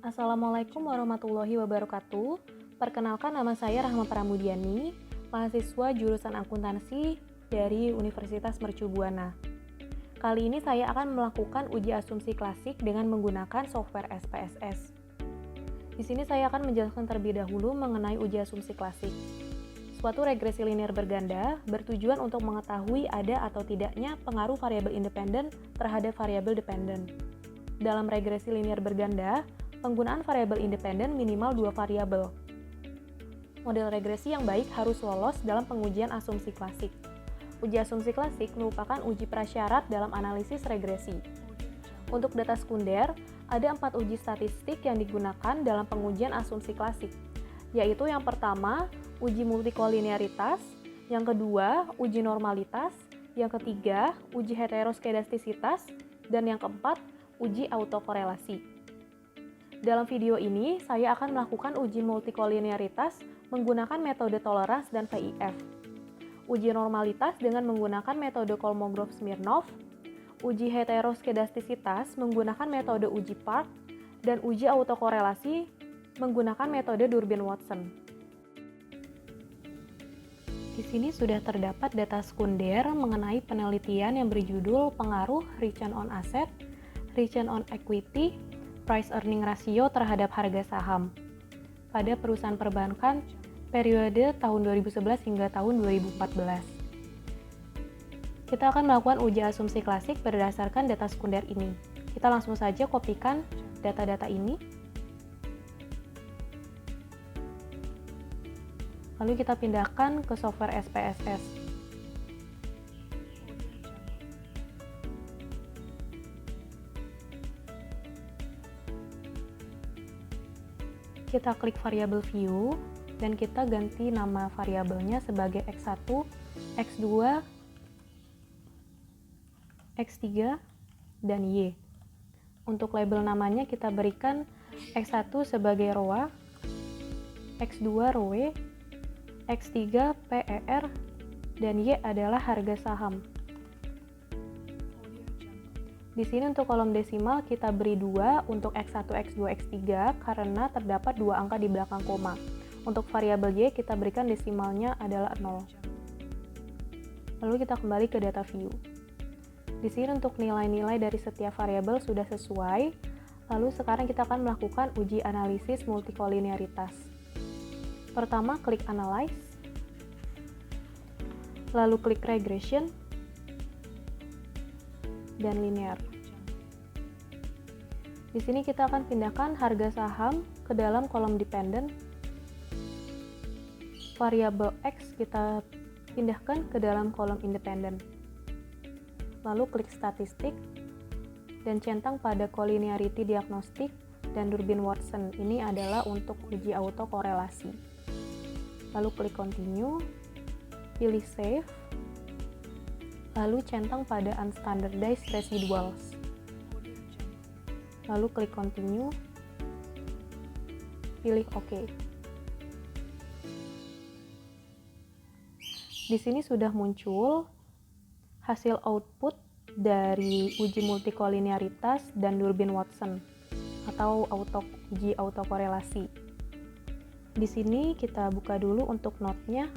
Assalamualaikum warahmatullahi wabarakatuh. Perkenalkan, nama saya Rahma Pramudiani, mahasiswa jurusan akuntansi dari Universitas Mercu Buana. Kali ini saya akan melakukan uji asumsi klasik dengan menggunakan software SPSS. Di sini saya akan menjelaskan terlebih dahulu mengenai uji asumsi klasik. Suatu regresi linear berganda bertujuan untuk mengetahui ada atau tidaknya pengaruh variabel independen terhadap variabel dependen. Dalam regresi linear berganda, penggunaan variabel independen minimal 2 variabel. Model regresi yang baik harus lolos dalam pengujian asumsi klasik. Uji asumsi klasik merupakan uji prasyarat dalam analisis regresi. Untuk data sekunder, ada 4 uji statistik yang digunakan dalam pengujian asumsi klasik, yaitu yang pertama, uji multikolinearitas, yang kedua, uji normalitas, yang ketiga, uji heteroskedastisitas, dan yang keempat, uji autokorelasi. Dalam video ini, saya akan melakukan uji multikolinearitas menggunakan metode tolerans dan VIF. Uji normalitas dengan menggunakan metode Kolmogorov-Smirnov, uji heteroskedastisitas menggunakan metode uji Park, dan uji autokorelasi menggunakan metode Durbin-Watson. Di sini sudah terdapat data sekunder mengenai penelitian yang berjudul pengaruh return on asset, return on equity, price earning ratio terhadap harga saham pada perusahaan perbankan periode tahun 2011 hingga tahun 2014. Kita akan melakukan uji asumsi klasik berdasarkan data sekunder ini. Kita langsung saja kopikan data-data ini. Lalu kita pindahkan ke software SPSS. Kita klik variabel view dan kita ganti nama variabelnya sebagai X1, X2, X3, dan Y. Untuk label namanya kita berikan X1 sebagai ROA, X2 ROE, X3 PER, dan Y adalah harga saham. Di sini untuk kolom desimal kita beri 2 untuk X1, X2, X3 karena terdapat 2 angka di belakang koma. Untuk variabel Y kita berikan desimalnya adalah 0. Lalu kita kembali ke data view. Di sini untuk nilai-nilai dari setiap variabel sudah sesuai. Lalu sekarang kita akan melakukan uji analisis multikolinearitas. Pertama, klik Analyze, lalu klik Regression, dan Linear. Di sini kita akan pindahkan harga saham ke dalam kolom dependent. Variabel X kita pindahkan ke dalam kolom independent. Lalu klik Statistik, dan centang pada Collinearity Diagnostic dan Durbin-Watson. Ini adalah untuk uji autokorelasi. Lalu klik Continue, pilih Save, lalu centang pada Unstandardized Residuals. Lalu klik Continue, pilih OK. Di sini sudah muncul hasil output dari uji multikolinearitas dan Durbin-Watson atau uji autokorelasi. Di sini kita buka dulu untuk notnya.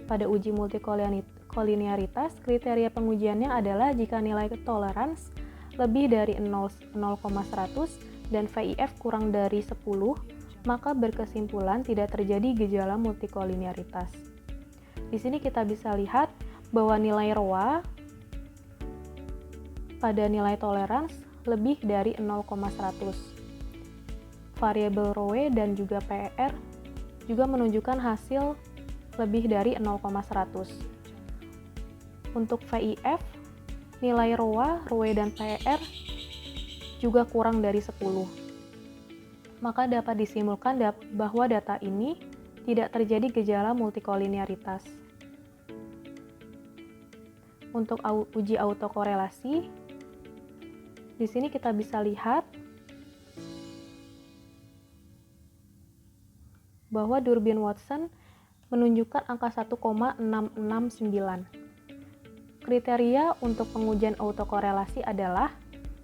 Pada uji multikolinearitas, kriteria pengujiannya adalah jika nilai tolerans lebih dari 0,100 dan VIF kurang dari 10, maka berkesimpulan tidak terjadi gejala multikolinearitas. Di sini kita bisa lihat bahwa nilai ROA pada nilai tolerans lebih dari 0,100. Variabel ROE dan juga PER juga menunjukkan hasil lebih dari 0,100. Untuk VIF, nilai ROA, ROE, dan PER juga kurang dari 10. Maka dapat disimpulkan bahwa data ini tidak terjadi gejala multikolinearitas. Untuk uji autokorelasi, di sini kita bisa lihat bahwa Durbin-Watson menunjukkan angka 1,669. Kriteria untuk pengujian autokorelasi adalah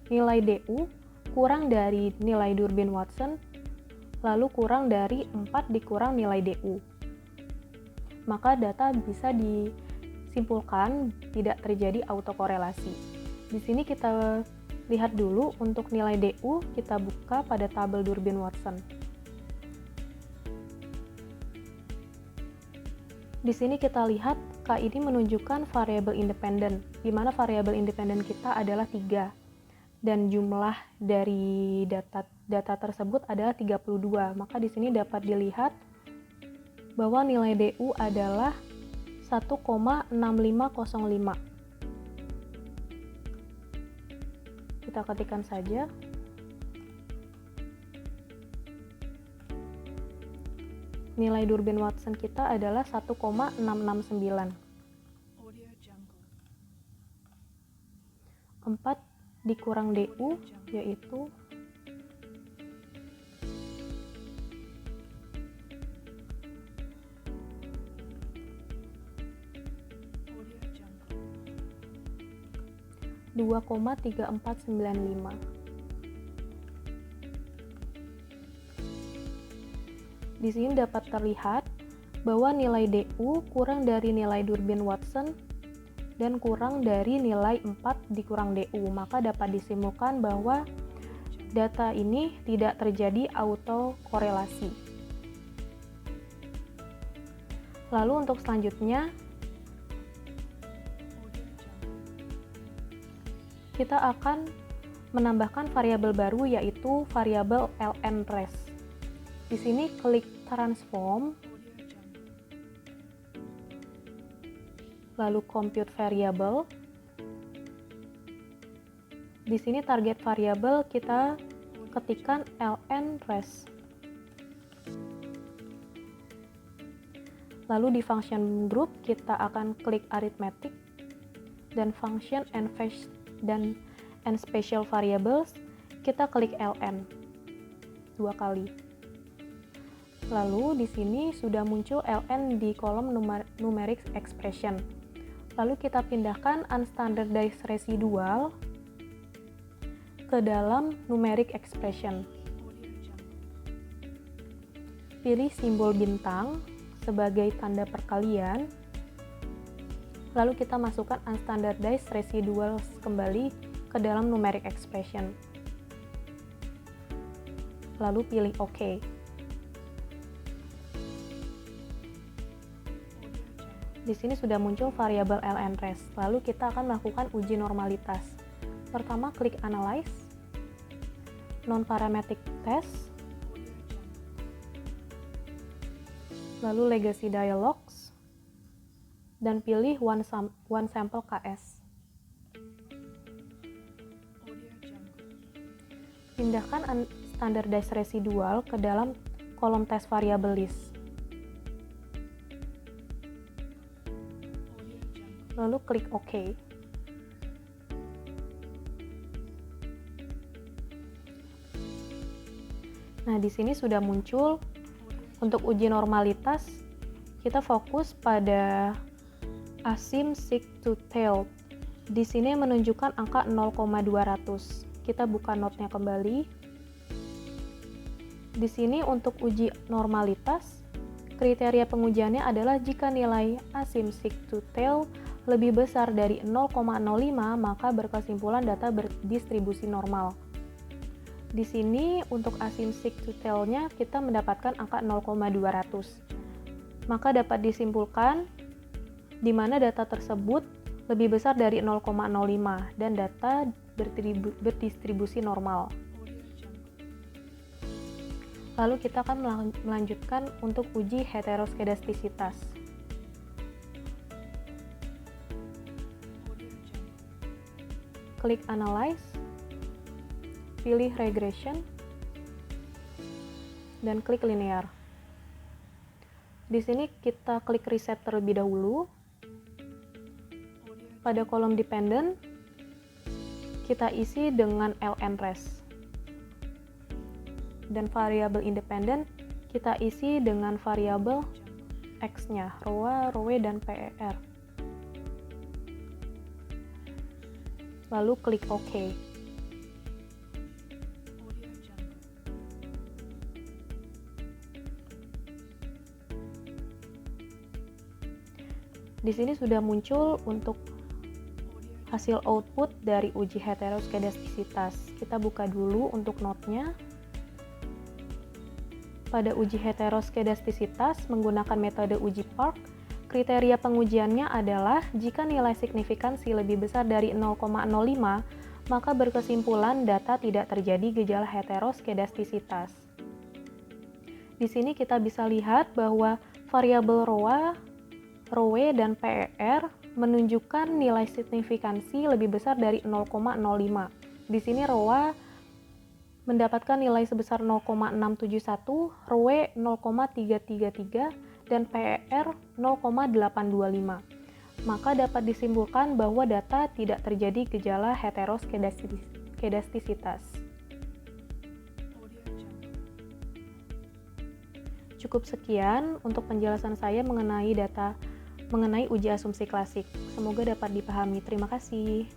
nilai DU kurang dari nilai Durbin-Watson, lalu kurang dari 4 dikurang nilai DU. Maka data bisa disimpulkan tidak terjadi autokorelasi. Di sini kita lihat dulu untuk nilai DU, kita buka pada tabel Durbin-Watson. Di sini kita lihat K ini menunjukkan variabel independen, di mana variabel independen kita adalah 3. Dan jumlah dari data tersebut adalah 32. Maka di sini dapat dilihat bahwa nilai DU adalah 1,6505. Kita ketikkan saja. Nilai Durbin-Watson kita adalah 1,669. 4 dikurang DU yaitu 2,3495. Di sini dapat terlihat bahwa nilai DU kurang dari nilai Durbin-Watson dan kurang dari nilai 4 dikurang DU, maka dapat disimpulkan bahwa data ini tidak terjadi autokorelasi. Lalu untuk selanjutnya, kita akan menambahkan variabel baru yaitu variabel ln_res. Di sini klik transform, lalu compute variable. Di sini target variabel kita ketikkan ln_res. Lalu di function group kita akan klik arithmetic dan function and special variables kita klik ln 2 kali. Lalu di sini sudah muncul ln di kolom numeric expression. Lalu kita pindahkan unstandardized residual ke dalam numeric expression. Pilih simbol bintang sebagai tanda perkalian. Lalu kita masukkan unstandardized residuals kembali ke dalam numeric expression. Lalu pilih OK. Di sini sudah muncul variabel ln_res. Lalu kita akan melakukan uji normalitas. Pertama klik analyze, non-parametric test, lalu legacy dialogs, dan pilih one sample KS. Pindahkan standardized residual ke dalam kolom test variable list. Lalu klik OK. Nah, di sini sudah muncul. Untuk uji normalitas, kita fokus pada asim seek to tail. Di sini menunjukkan angka 0,200. Kita buka notnya kembali. Di sini untuk uji normalitas, kriteria pengujiannya adalah jika nilai asim seek to tail lebih besar dari 0,05, maka berkesimpulan data berdistribusi normal. Di sini untuk asim seek to tail-nya kita mendapatkan angka 0,200. Maka dapat disimpulkan di mana data tersebut lebih besar dari 0,05 dan data berdistribusi normal. Lalu kita akan melanjutkan untuk uji heteroskedastisitas. Klik analyze, pilih regression, dan klik linear. Di sini kita klik reset terlebih dahulu. Pada kolom dependent, kita isi dengan ln_res. Dan variabel independent, kita isi dengan variabel x-nya, row, dan per. Lalu klik OK. Di sini sudah muncul untuk hasil output dari uji heteroskedastisitas. Kita buka dulu untuk notnya. Pada uji heteroskedastisitas menggunakan metode uji Park, kriteria pengujiannya adalah jika nilai signifikansi lebih besar dari 0,05, maka berkesimpulan data tidak terjadi gejala heteroskedastisitas. Di sini kita bisa lihat bahwa variabel ρ, dan PER menunjukkan nilai signifikansi lebih besar dari 0,05. Di sini ρ mendapatkan nilai sebesar 0,671, ρ 0,333, dan PER 0,825. Maka dapat disimpulkan bahwa data tidak terjadi gejala heteroskedastisitas. Cukup sekian untuk penjelasan saya mengenai uji asumsi klasik. Semoga dapat dipahami. Terima kasih.